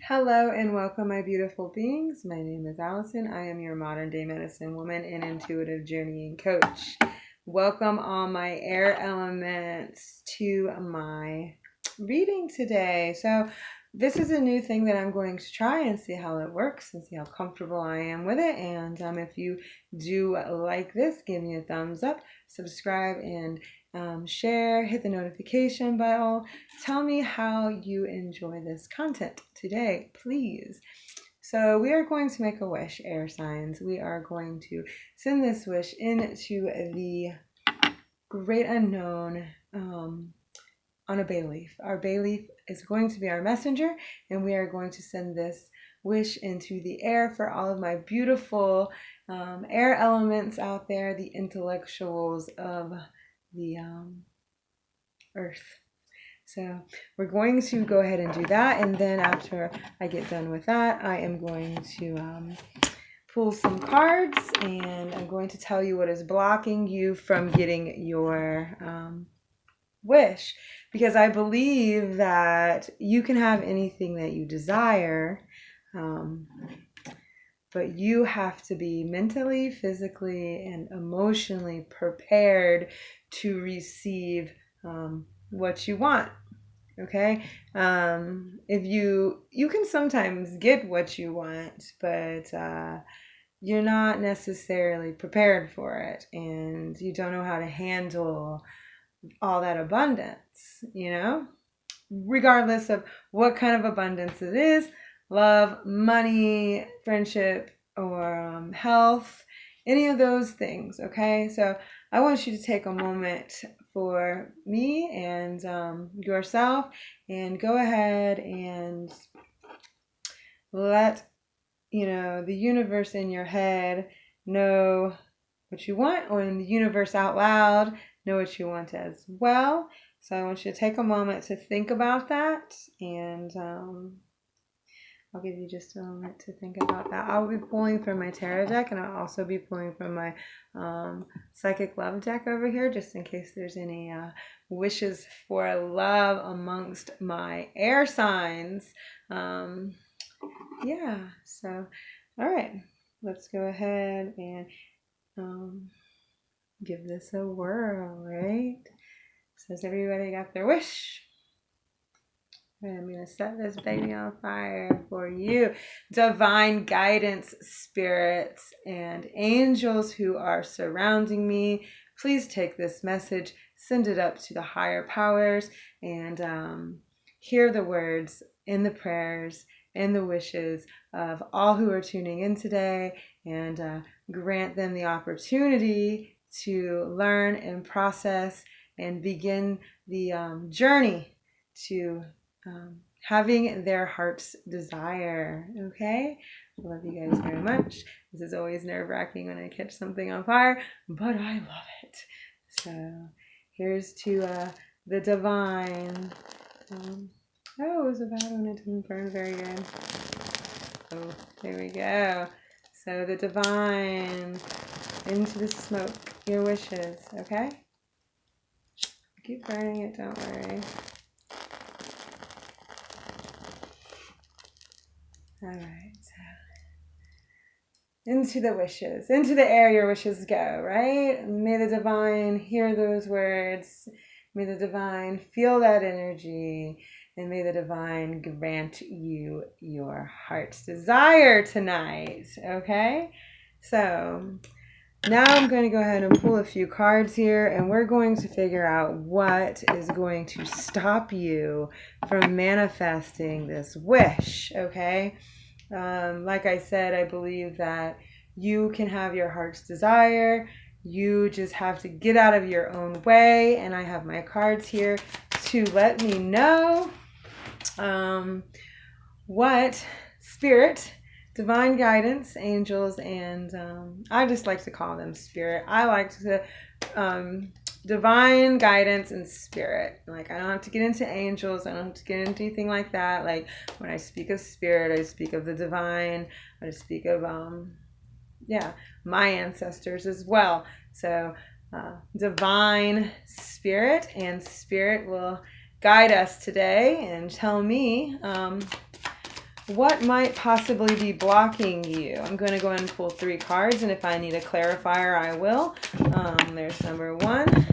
Hello and welcome, my beautiful beings. My name is Allison. I am your modern day medicine woman and intuitive journeying coach. Welcome, all my air elements, to my reading today. So, this is a new thing that I'm going to try and see how it works and see how comfortable I am with it. And if you do like this, give me a thumbs up, subscribe, and share, hit the notification bell. Tell me how you enjoy this content today, please. So we are going to make a wish, air signs. We are going to send this wish into the great unknown on a bay leaf. Our bay leaf is going to be our messenger, and we are going to send this wish into the air for all of my beautiful air elements out there, the intellectuals of the earth. So we're going to go ahead and do that, and then after I get done with that, I am going to pull some cards, and I'm going to tell you what is blocking you from getting your wish, because I believe that you can have anything that you desire, but you have to be mentally, physically, and emotionally prepared to receive what you want. Okay, if you can sometimes get what you want, but you're not necessarily prepared for it, and you don't know how to handle all that abundance, regardless of what kind of abundance it is: love, money, friendship, or health, any of those things. Okay, so I want you to take a moment for me and yourself, and go ahead and let the universe in your head know what you want, or in the universe out loud know what you want as well. So I want you to take a moment to think about that, and I'll give you just a moment to think about that. I'll be pulling from my tarot deck, and I'll also be pulling from my psychic love deck over here, just in case there's any wishes for love amongst my air signs. Yeah, so all right, let's go ahead and give this a whirl, right? So has everybody got their wish? I'm going to set this baby on fire for you. Divine guidance, spirits, and angels who are surrounding me, please take this message, send it up to the higher powers, and hear the words in the prayers and the wishes of all who are tuning in today, and grant them the opportunity to learn and process and begin the journey to having their heart's desire. Okay, I love you guys very much. This is always nerve-wracking when I catch something on fire, but I love it. So here's to the divine. Oh, it was a bad one. It didn't burn very good. Oh, there we go. So the divine, into the smoke, your wishes. Okay, keep burning it, don't worry. All right, so into the wishes, into the air your wishes go, right? May the divine hear those words. May the divine feel that energy, and may the divine grant you your heart's desire tonight, okay? So now I'm going to go ahead and pull a few cards here, and we're going to figure out what is going to stop you from manifesting this wish, okay? Like I said, I believe that you can have your heart's desire. You just have to get out of your own way, and I have my cards here to let me know what spirit, divine guidance, angels, and I just like to call them spirit. I like to divine guidance and spirit. Like, I don't have to get into angels. I don't have to get into anything like that. Like, when I speak of spirit, I speak of the divine. I speak of my ancestors as well. So divine spirit and spirit will guide us today and tell me what might possibly be blocking you? I'm going to go ahead and pull 3 cards, and if I need a clarifier, I will. There's number 1.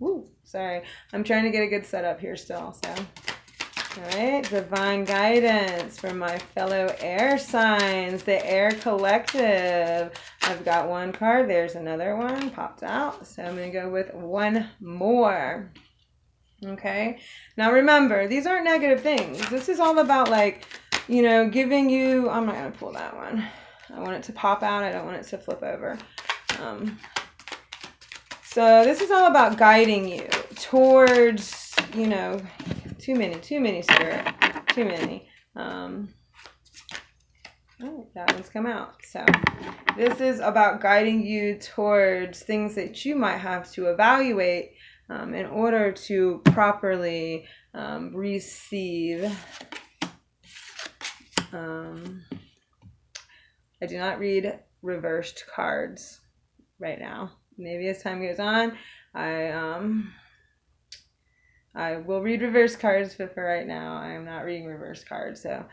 Woo, sorry. I'm trying to get a good setup here still, so. All right, divine guidance for my fellow air signs, the Air Collective. I've got 1 card. There's another one popped out. So I'm going to go with 1 more. Okay. Now remember, these aren't negative things. This is all about like, giving you, I'm not going to pull that one. I want it to pop out. I don't want it to flip over. So this is all about guiding you towards, too many, Spirit. Too many. Oh, that one's come out. So this is about guiding you towards things that you might have to evaluate in order to properly receive. I do not read reversed cards right now. Maybe as time goes on, I will read reverse cards, but for right now, I am not reading reverse cards. So,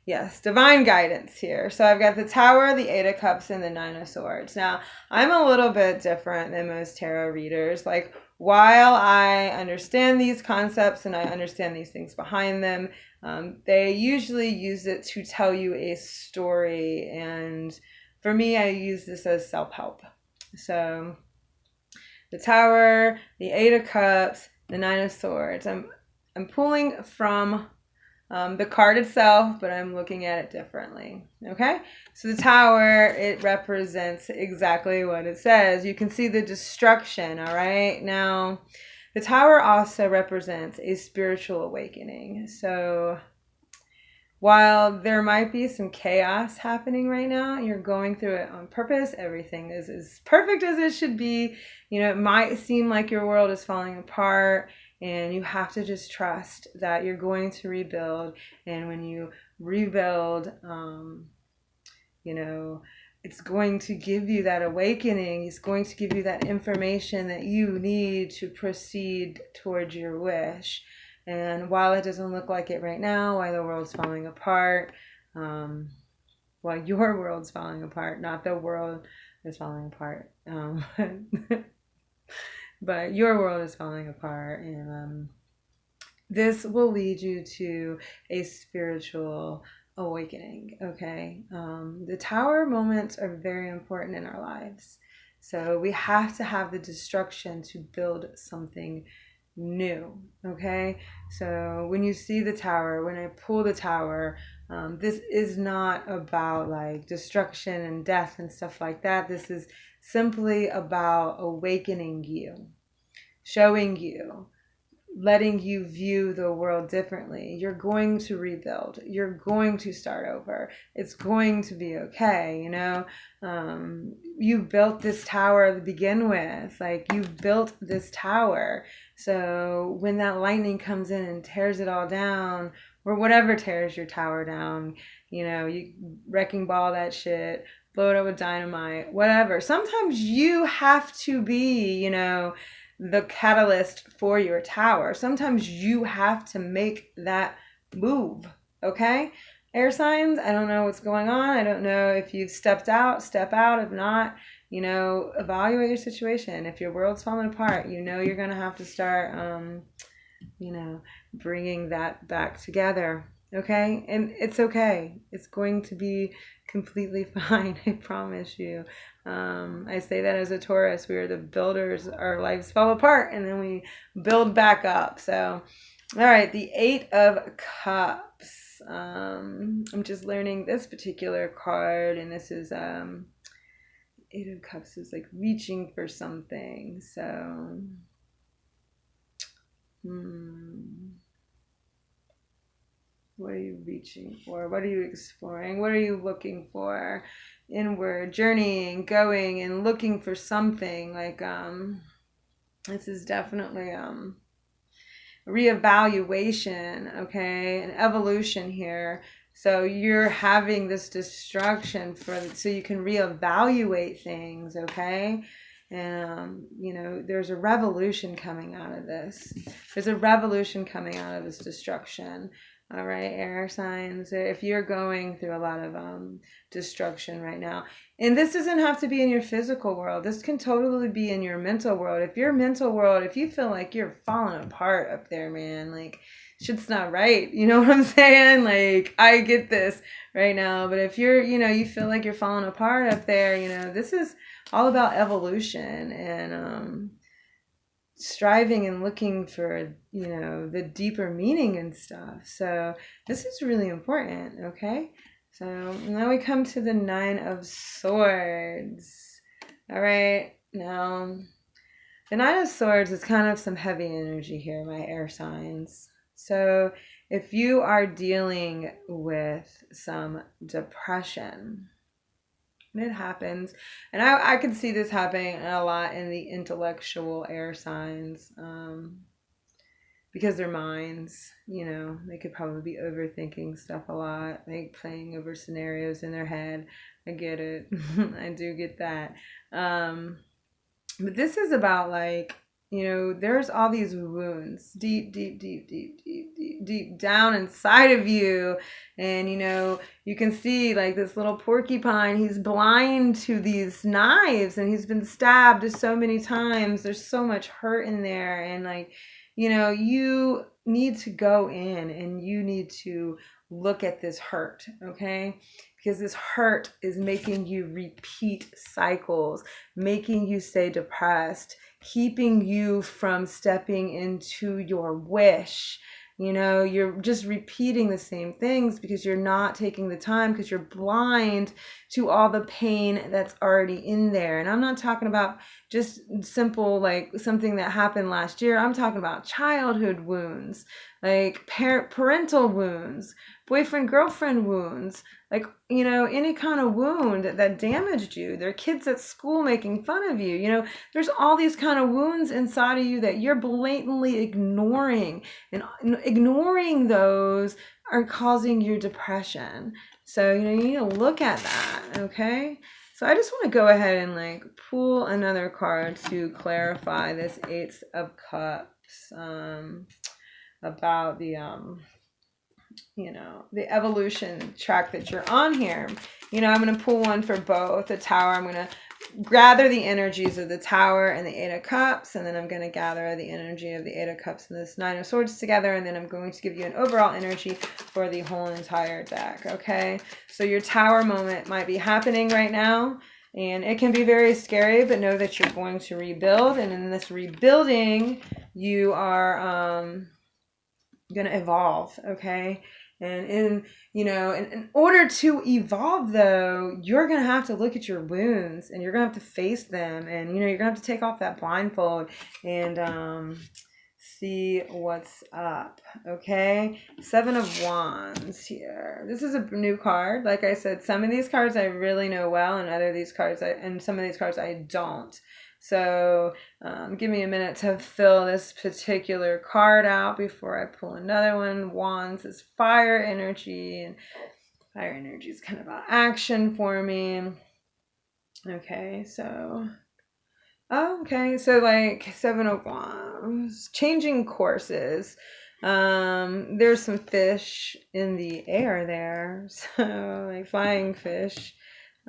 yes, divine guidance here. So I've got the Tower, the 8 of Cups, and the 9 of Swords. Now, I'm a little bit different than most tarot readers. Like, while I understand these concepts and I understand these things behind them, they usually use it to tell you a story. And for me, I use this as self-help. So, the Tower, the 8 of Cups, the 9 of Swords. I'm pulling from the card itself, but I'm looking at it differently. Okay? So the Tower, it represents exactly what it says. You can see the destruction, all right? Now, the Tower also represents a spiritual awakening. So while there might be some chaos happening right now, you're going through it on purpose. Everything is as perfect as it should be. It might seem like your world is falling apart, and you have to just trust that you're going to rebuild. And when you rebuild, it's going to give you that awakening. It's going to give you that information that you need to proceed towards your wish. And while it doesn't look like it right now, while the world's falling apart, while your world's falling apart, not the world is falling apart, but your world is falling apart, and this will lead you to a spiritual awakening, okay? The Tower moments are very important in our lives. So we have to have the destruction to build something new, okay? So when you see the Tower, when I pull the Tower, this is not about like destruction and death and stuff like that. This is simply about awakening you, showing you, letting you view the world differently. You're going to rebuild. You're going to start over. It's going to be okay, You built this tower to begin with. Like, you built this tower. So when that lightning comes in and tears it all down, or whatever tears your tower down, you wrecking ball that shit, blow it up with dynamite, whatever. Sometimes you have to be, the catalyst for your tower. Sometimes you have to make that move, okay? Air signs, I don't know what's going on. I don't know if you've stepped out, step out. If not, evaluate your situation. If your world's falling apart, you're going to have to start, bringing that back together, okay? And it's okay. It's going to be completely fine, I promise you. I say that as a Taurus. We are the builders. Our lives fall apart and then we build back up. So, all right, the 8 of Cups. I'm just learning this particular card, and this is 8 of Cups is like reaching for something. So, what are you reaching for? What are you exploring? What are you looking for? Inward, journeying, going, and looking for something. Like, this is definitely reevaluation, okay? An evolution here. So you're having this destruction so you can reevaluate things, okay? And, there's a revolution coming out of this. There's a revolution coming out of this destruction. All right, air signs. If you're going through a lot of destruction right now, and this doesn't have to be in your physical world, this can totally be in your mental world. If your mental world, if you feel like you're falling apart up there, man, like shit's not right. You know what I'm saying? Like, I get this right now, but if you're, you feel like you're falling apart up there, this is all about evolution and striving and looking for, the deeper meaning and stuff. So this is really important, okay? So now we come to the Nine of Swords. All right, now the Nine of Swords is kind of some heavy energy here, my air signs. So if you are dealing with some depression, it happens, and I could see this happening a lot in the intellectual air signs, because their minds, they could probably be overthinking stuff a lot, like playing over scenarios in their head. I get it. I do get that. But this is about, like, there's all these wounds deep, deep, deep, deep, deep, deep, deep down inside of you. And, you can see, like, this little porcupine, he's blind to these knives and he's been stabbed so many times. There's so much hurt in there. And, like, you need to go in and you need to look at this hurt, okay? Because this hurt is making you repeat cycles, making you stay depressed, keeping you from stepping into your wish. You're just repeating the same things because you're not taking the time, because you're blind to all the pain that's already in there. And I'm not talking about just simple, like something that happened last year. I'm talking about childhood wounds, like parental wounds, boyfriend, girlfriend wounds, like, any kind of wound that damaged you. There are kids at school making fun of you. There's all these kind of wounds inside of you that you're blatantly ignoring, and ignoring those are causing your depression. So, you need to look at that, okay? So I just want to go ahead and, like, pull another card to clarify this Eight of Cups, about the the evolution track that you're on here. I'm going to pull one for both. The Tower, I'm going to gather the energies of the Tower and the Eight of Cups, and then I'm going to gather the energy of the Eight of Cups and this Nine of Swords together, and then I'm going to give you an overall energy for the whole entire deck, okay? So your Tower moment might be happening right now, and it can be very scary, but know that you're going to rebuild, and in this rebuilding, you are going to evolve, okay? And in order to evolve, though, you're going to have to look at your wounds, and you're going to have to face them, and you're going to have to take off that blindfold and see what's up, okay? Seven of Wands here. This is a new card. Like I said, some of these cards I really know well, and some of these cards I don't. So give me a minute to fill this particular card out before I pull another one. Wands is fire energy, and fire energy is kind of about action for me. Okay, so like Seven of Wands, changing courses. There's some fish in the air there, so like flying fish.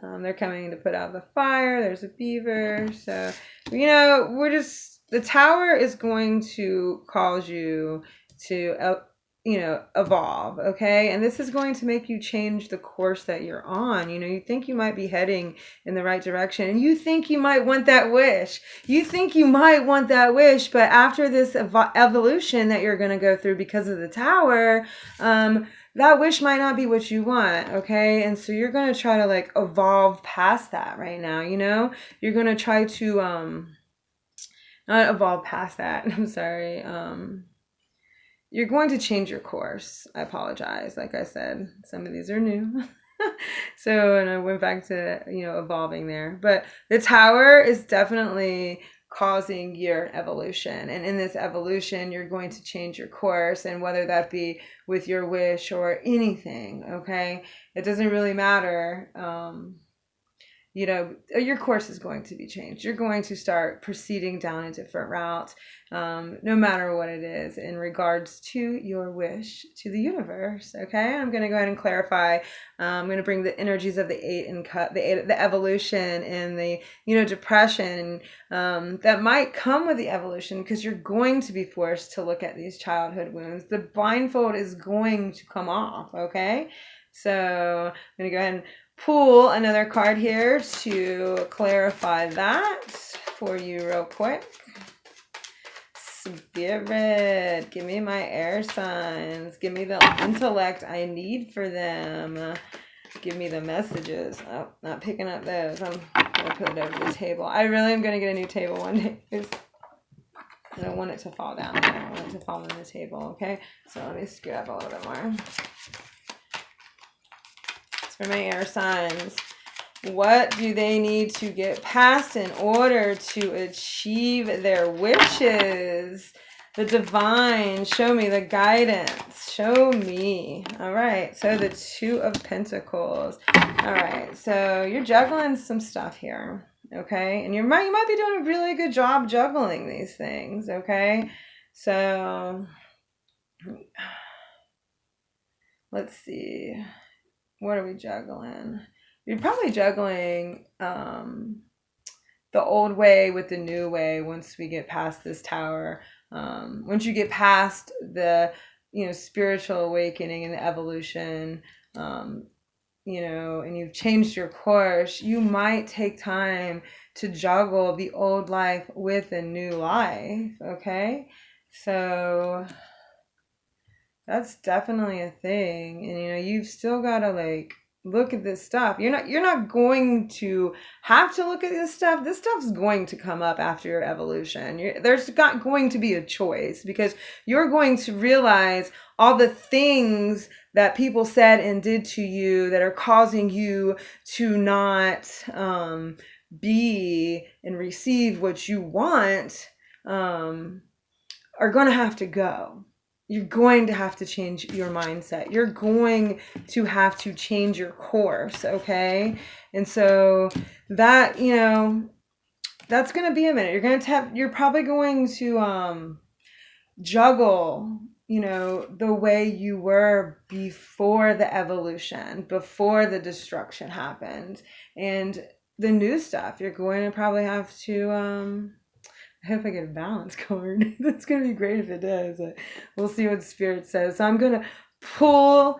They're coming to put out the fire. There's a beaver. So, the Tower is going to cause you to, evolve, okay? And this is going to make you change the course that you're on. You think you might be heading in the right direction, and you think you might want that wish. But after this evolution that you're going to go through because of the Tower, that wish might not be what you want, okay? And so you're going to try to, like, evolve past that right now, You're going to try to, not evolve past that, I'm sorry. You're going to change your course. I apologize. Like I said, some of these are new. So, and I went back to, evolving there. But the Tower is definitely causing your evolution, and in this evolution you're going to change your course, and whether that be with your wish or anything, okay, it doesn't really matter. your course is going to be changed. You're going to start proceeding down a different route, no matter what it is, in regards to your wish to the universe. Okay, I'm going to go ahead and clarify. I'm going to bring the energies of the 8 and cut the evolution and the depression that might come with the evolution, because you're going to be forced to look at these childhood wounds. The blindfold is going to come off. Okay, so I'm going to go ahead and pull another card here to clarify that for you real quick. Spirit, give me my air signs. Give me the intellect I need for them. Give me the messages. Oh, not picking up those. I'm going to put it over the table. I really am going to get a new table one day. I don't want it to fall down. I don't want it to fall on the table, okay? So let me scoot up a little bit more. For my air signs, what do they need to get past in order to achieve their wishes? The divine, show me the guidance. Show me. All right, so the 2 of Pentacles. All right, so you're juggling some stuff here, okay? And you might be doing a really good job juggling these things, okay? So let's see. What are we juggling? You're probably juggling the old way with the new way once we get past this tower. Once you get past the, spiritual awakening and the evolution, and you've changed your course, you might take time to juggle the old life with the new life, okay? So that's definitely a thing. And you've still got to look at this stuff. You're not going to have to look at this stuff. This stuff's going to come up after your evolution. There's not going to be a choice, because you're going to realize all the things that people said and did to you that are causing you to not be and receive what you want, are going to have to go. You're going to have to change your mindset. You're going to have to change your course, okay? And so that, that's going to be a minute. You're probably going to juggle, the way you were before the evolution, before the destruction happened, and the new stuff. You're going to probably have to I hope I get a balance card. That's going to be great if it does. We'll see what Spirit says. So I'm going to pull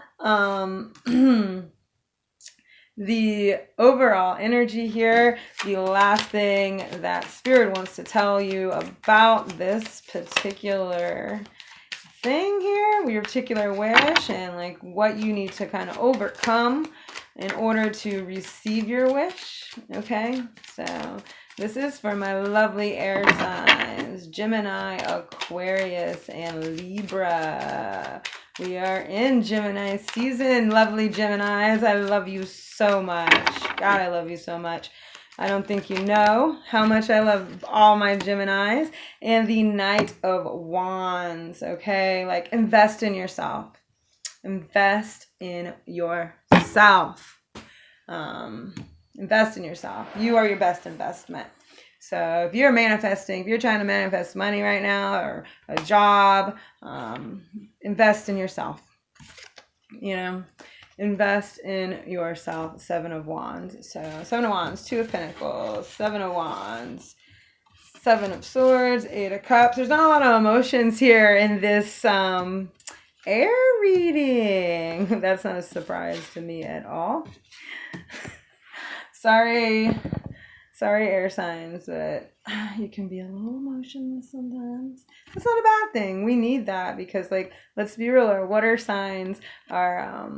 the overall energy here. The last thing that Spirit wants to tell you about this particular thing here, your particular wish, and what you need to kind of overcome in order to receive your wish. Okay, so this is for my lovely air signs, Gemini, Aquarius, and Libra. We are in Gemini season, lovely Geminis. I love you so much. God, I love you so much. I don't think you know how much I love all my Geminis. And the Knight of Wands, okay? Invest in yourself. Invest in yourself. Invest in yourself. You are your best investment. So if you're manifesting, if you're trying to manifest money right now or a job, invest in yourself. Invest in yourself. 7 of Wands. So 7 of Wands, 2 of Pentacles, 7 of Wands, 7 of Swords, 8 of Cups. There's not a lot of emotions here in this air reading. That's not a surprise to me at all. Sorry, air signs, but you can be a little emotionless sometimes. That's not a bad thing. We need that because, let's be real, our water signs are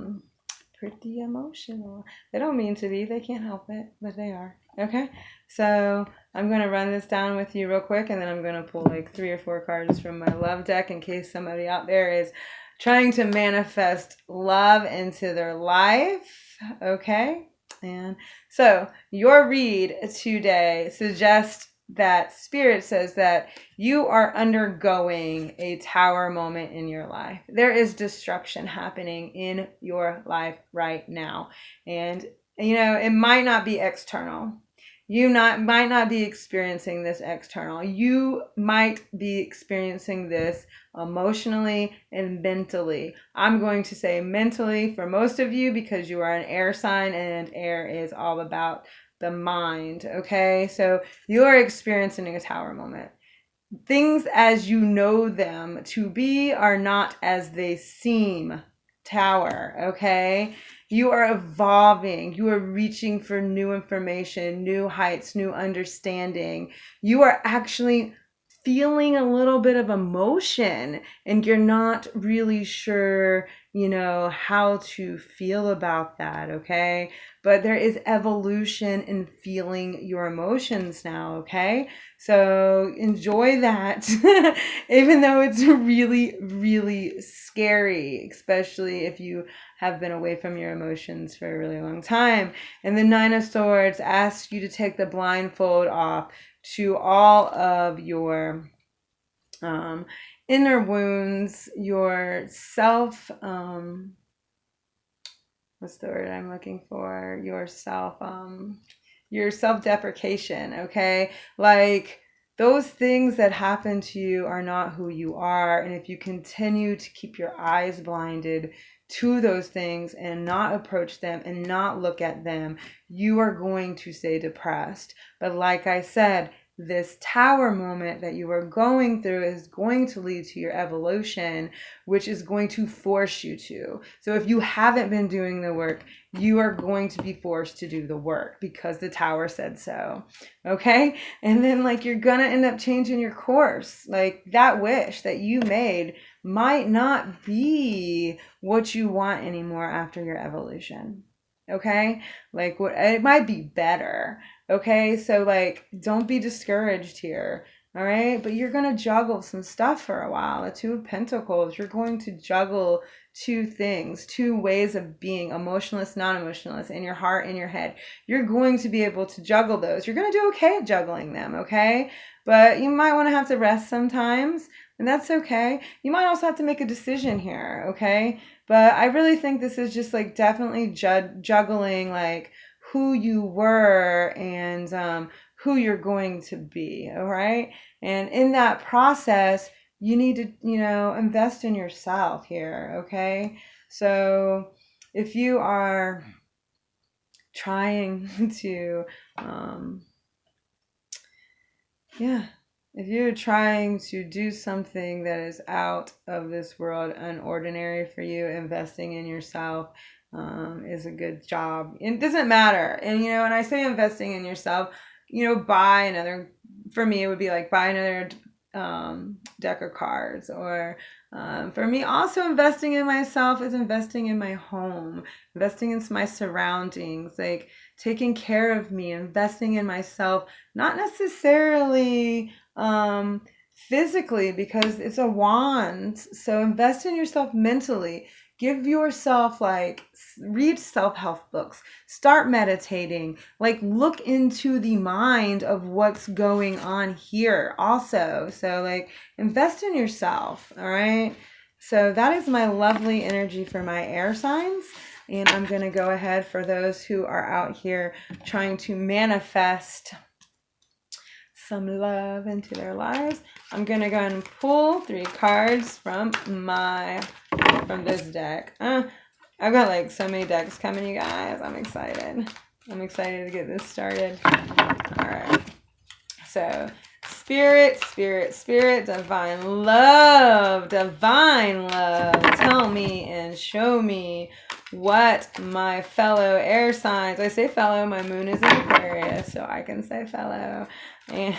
pretty emotional. They don't mean to be. They can't help it, but they are. Okay? So I'm going to run this down with you real quick, and then I'm going to pull 3 or 4 cards from my love deck in case somebody out there is trying to manifest love into their life. Okay? And so your read today suggests that Spirit says that you are undergoing a tower moment in your life. There is destruction happening in your life right now. And it might not be external. You might not be experiencing this external. You might be experiencing this emotionally and mentally. I'm going to say mentally for most of you because you are an air sign and air is all about the mind. Okay, so you are experiencing a tower moment. Things as you know them to be are not as they seem. Tower, okay? You are evolving. You are reaching for new information, new heights, new understanding. You are actually feeling a little bit of emotion and you're not really sure, how to feel about that, okay? But there is evolution in feeling your emotions now, okay? So enjoy that, even though it's really, really scary, especially if you have been away from your emotions for a really long time. And the Nine of Swords asks you to take the blindfold off to all of your inner wounds, your self, what's the word I'm looking for? Your self-deprecation, okay? Like those things that happen to you are not who you are. And if you continue to keep your eyes blinded to those things and not approach them and not look at them, you are going to stay depressed. But like I said, this tower moment that you are going through is going to lead to your evolution, which is going to force you to. So if you haven't been doing the work, you are going to be forced to do the work because the tower said so. Okay? And then you're going to end up changing your course. Like that wish that you made might not be what you want anymore after your evolution. Okay? It might be better. Okay, so don't be discouraged here. All right, but you're going to juggle some stuff for a while. The Two of Pentacles, you're going to juggle two things, two ways of being, emotionless, non-emotionless, in your heart, in your head. You're going to be able to juggle those. You're going to do okay at juggling them, okay? But you might want to have to rest sometimes, and that's okay. You might also have to make a decision here, okay? But I really think this is just definitely juggling who you were and who you're going to be, all right? And in that process, you need to, invest in yourself here, okay? So if you are trying to, if you're trying to do something that is out of this world, unordinary for you, investing in yourself, is a good job. It doesn't matter. And, when I say investing in yourself, buy another, for me, it would be buy another deck of cards. Or for me, also investing in myself is investing in my home, investing in my surroundings, taking care of me, investing in myself, not necessarily physically, because it's a wand. So invest in yourself mentally. Give yourself read self-help books, start meditating, look into the mind of what's going on here also. So invest in yourself. All right. So that is my lovely energy for my air signs. And I'm going to go ahead for those who are out here trying to manifest some love into their lives. I'm going to go and pull 3 cards from this deck. I've got so many decks coming, you guys. I'm excited. I'm excited to get this started. All right. So spirit, divine love, tell me and show me what my fellow air signs, I say fellow, my moon is in Aquarius, so I can say fellow. And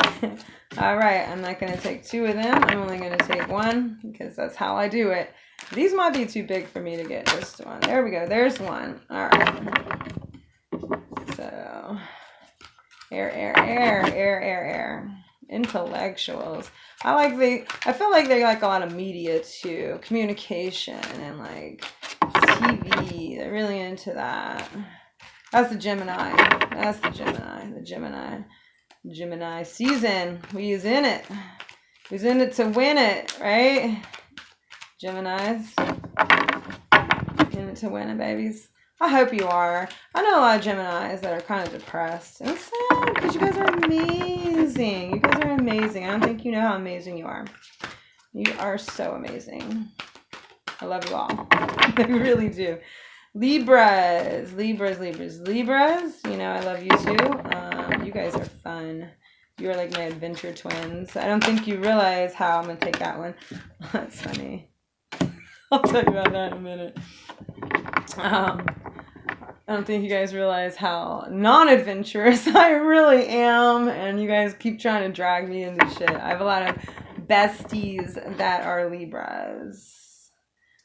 all right, I'm not going to take 2 of them. I'm only going to take 1 because that's how I do it. These might be too big for me to get just one. There we go. There's one. All right. So air. Intellectuals. I feel like they like a lot of media too, communication and TV. They're really into that. That's the Gemini. Gemini season. We's in it. Who's in it to win it, right? Geminis. In it to win it, babies. I hope you are. I know a lot of Geminis that are kind of depressed. And it's sad because you guys are amazing. You guys are amazing. I don't think you know how amazing you are. You are so amazing. I love you all. I really do. Libras. You know, I love you too. You guys are fun. You're like my adventure twins. I don't think you realize how I'm going to take that one. That's funny. I'll tell you about that in a minute. I don't think you guys realize how non-adventurous I really am, and you guys keep trying to drag me into shit. I have a lot of besties that are Libras.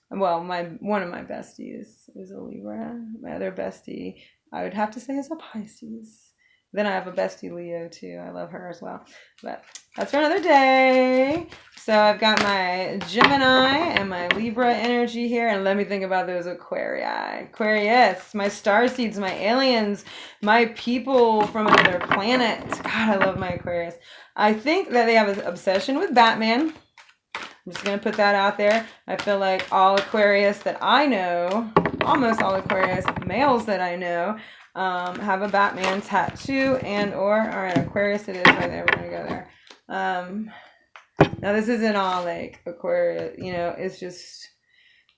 Well, one of my besties is a Libra. My other bestie, I would have to say, is a Pisces. Then I have a bestie Leo too. I love her as well. But that's for another day. So I've got my Gemini and my Libra energy here. And let me think about those Aquarius, my starseeds, my aliens, my people from another planet. God, I love my Aquarius. I think that they have an obsession with Batman. I'm just going to put that out there. I feel like all Aquarius that I know, almost all Aquarius males that I know, have a Batman tattoo and or, all right, Aquarius it is right there. We're going to go there. Now this isn't all like Aquarius, you know, it's just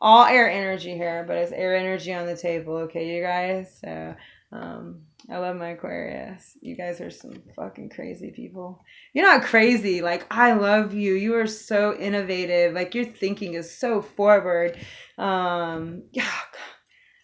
all air energy here, but it's air energy on the table. Okay, you guys. So, I love my Aquarius. You guys are some fucking crazy people. You're not crazy. Like, I love you. You are so innovative. Like, your thinking is so forward. Yeah.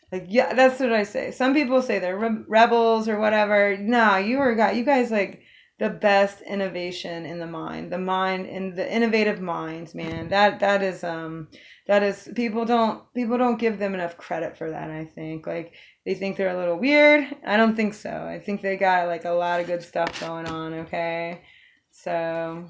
Like, yeah, that's what I say. Some people say they're rebels or whatever. No, you guys like the best innovation in the mind and the innovative minds, man. That is people don't give them enough credit for that. I think like they think they're a little weird. I don't think so. I think they got like a lot of good stuff going on. Okay, so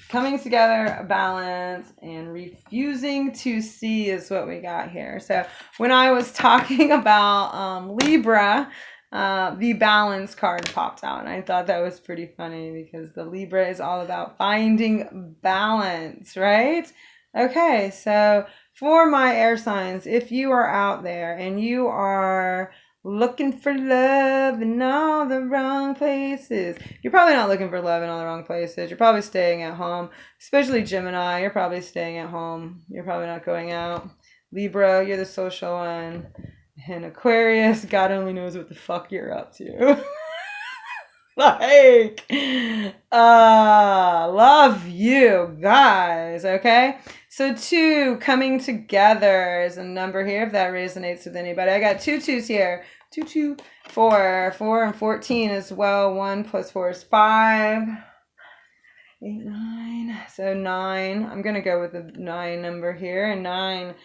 coming together, a balance, and refusing to see is what we got here. So when I was talking about Libra, the balance card popped out, and I thought that was pretty funny because the Libra is all about finding balance, right? Okay, so for my air signs, if you are out there and you are looking for love in all the wrong places. You're probably not looking for love in all the wrong places. You're probably staying at home, especially Gemini. You're probably staying at home. You're probably not going out. Libra, you're the social one. And Aquarius, God only knows what the fuck you're up to. Like, love you guys, okay? So 2 coming together is a number here, if that resonates with anybody. I got 2 2s here. 2, 2, 4. 4 and 14 as well. 1 plus 4 is 5. 8, 9. So 9. I'm going to go with the 9 number here. And 9,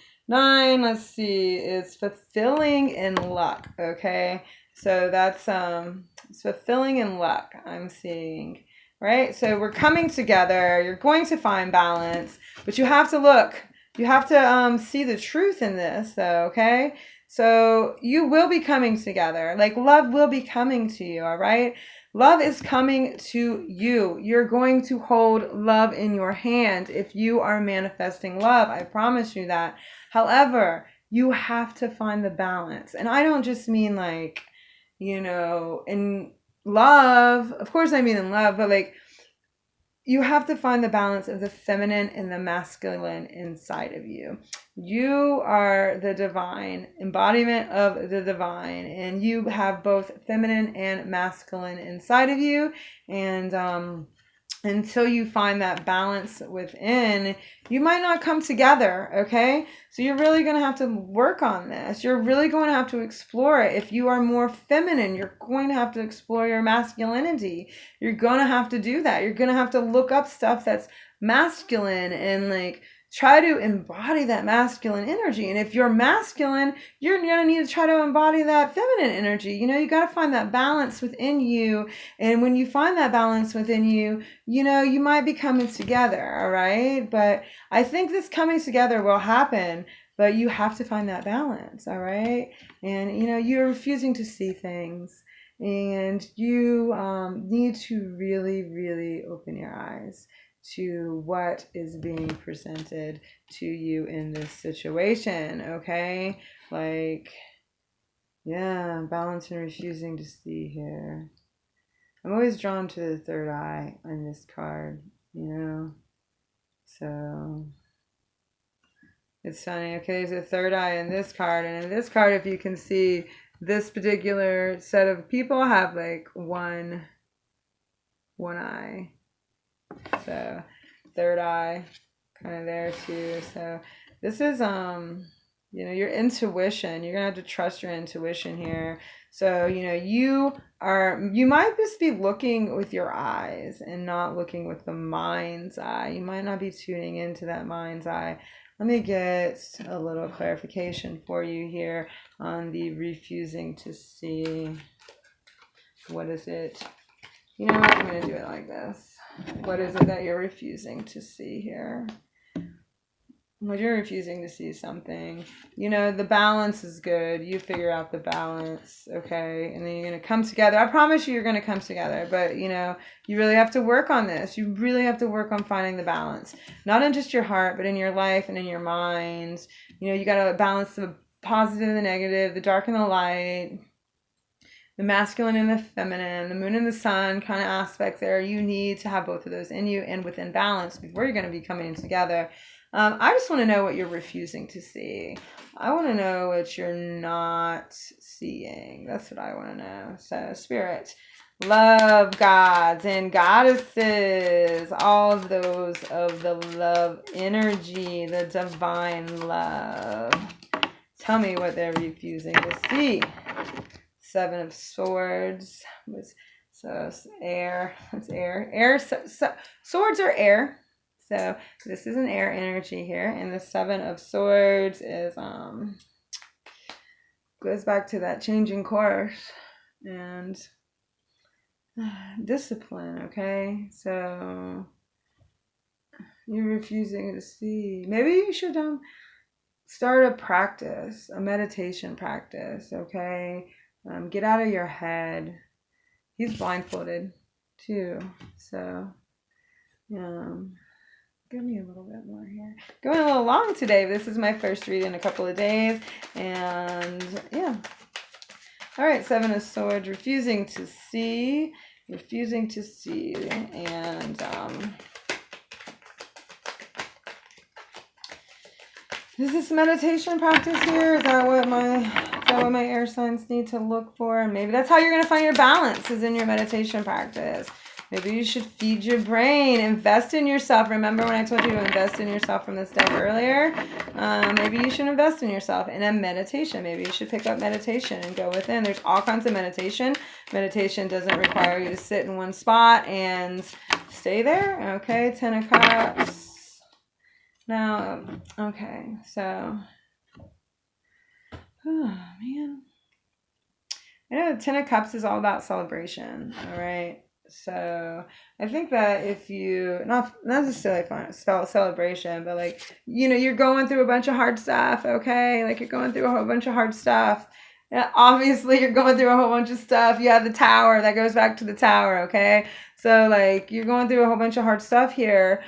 let's see, is fulfilling in luck, okay? So that's it's fulfilling in luck, I'm seeing, right? So we're coming together. You're going to find balance, but you have to look. You have to see the truth in this, though, okay? So you will be coming together. Like, love will be coming to you, all right? Love is coming to you. You're going to hold love in your hand if you are manifesting love. I promise you that. However, you have to find the balance. And I don't just mean like, you know, in love, of course I mean in love, but like you have to find the balance of the feminine and the masculine inside of you. You are the divine embodiment of the divine, and you have both feminine and masculine inside of you. And until you find that balance within, you might not come together, okay? So you're really going to have to work on this. You're really going to have to explore it. If you are more feminine, you're going to have to explore your masculinity. You're going to have to do that. You're going to have to look up stuff that's masculine and like try to embody that masculine energy. And if you're masculine, you're going to need to try to embody that feminine energy. You know, you got to find that balance within you. And when you find that balance within you, you know, you might be coming together, all right? But I think this coming together will happen, but you have to find that balance, all right? And, you know, you're refusing to see things. And you need to really, really open your eyes to what is being presented to you in this situation, okay? Like, yeah, balance and refusing to see here. I'm always drawn to the third eye on this card, you know? So it's funny. Okay, there's a third eye in this card. And in this card, if you can see, this particular set of people have like one eye. So third eye kind of there too. So this is you know, your intuition. You're gonna have to trust your intuition here. So, you know, you might just be looking with your eyes and not looking with the mind's eye. You might not be tuning into that mind's eye. Let me get a little clarification for you here on the refusing to see. What is it? You know what? I'm going to do it like this. What is it that you're refusing to see here? When you're refusing to see something, you know, the balance is good. You figure out the balance, okay? And then you're going to come together. I promise you're going to come together. But, you know, you really have to work on this. You really have to work on finding the balance. Not in just your heart, but in your life and in your mind. You know, you got to balance the positive and the negative, the dark and the light, the masculine and the feminine, the moon and the sun kind of aspect there. You need to have both of those in you and within balance before you're going to be coming together. I just want to know what you're refusing to see. I want to know what you're not seeing. That's what I want to know. So, Spirit, love gods and goddesses, all of those of the love energy, the divine love. Tell me what they're refusing to see. Seven of Swords. So, it's air. It's air. Air. Swords are air. So this is an air energy here, and the Seven of Swords is goes back to that changing course and discipline. Okay, so you're refusing to see. Maybe you should start a practice, a meditation practice. Okay, get out of your head. He's blindfolded too, so give me a little bit more here. Going a little long today. This is my first read in a couple of days. And yeah. All right, Seven of Swords, refusing to see. Refusing to see. And is this meditation practice here? Is that what my air signs need to look for? And maybe that's how you're going to find your balance, is in your meditation practice. Maybe you should feed your brain, invest in yourself. Remember when I told you to invest in yourself from this deck earlier? Maybe you should invest in yourself in a meditation. Maybe you should pick up meditation and go within. There's all kinds of meditation. Meditation doesn't require you to sit in one spot and stay there. Okay, Ten of Cups. Now, okay, so, oh man. I know Ten of Cups is all about celebration, all right? So I think that if you, not necessarily celebration, but like, you know, you're going through a bunch of hard stuff, okay? Like you're going through a whole bunch of hard stuff. And obviously you're going through a whole bunch of stuff. You have the Tower, that goes back to the Tower, okay? So like you're going through a whole bunch of hard stuff here.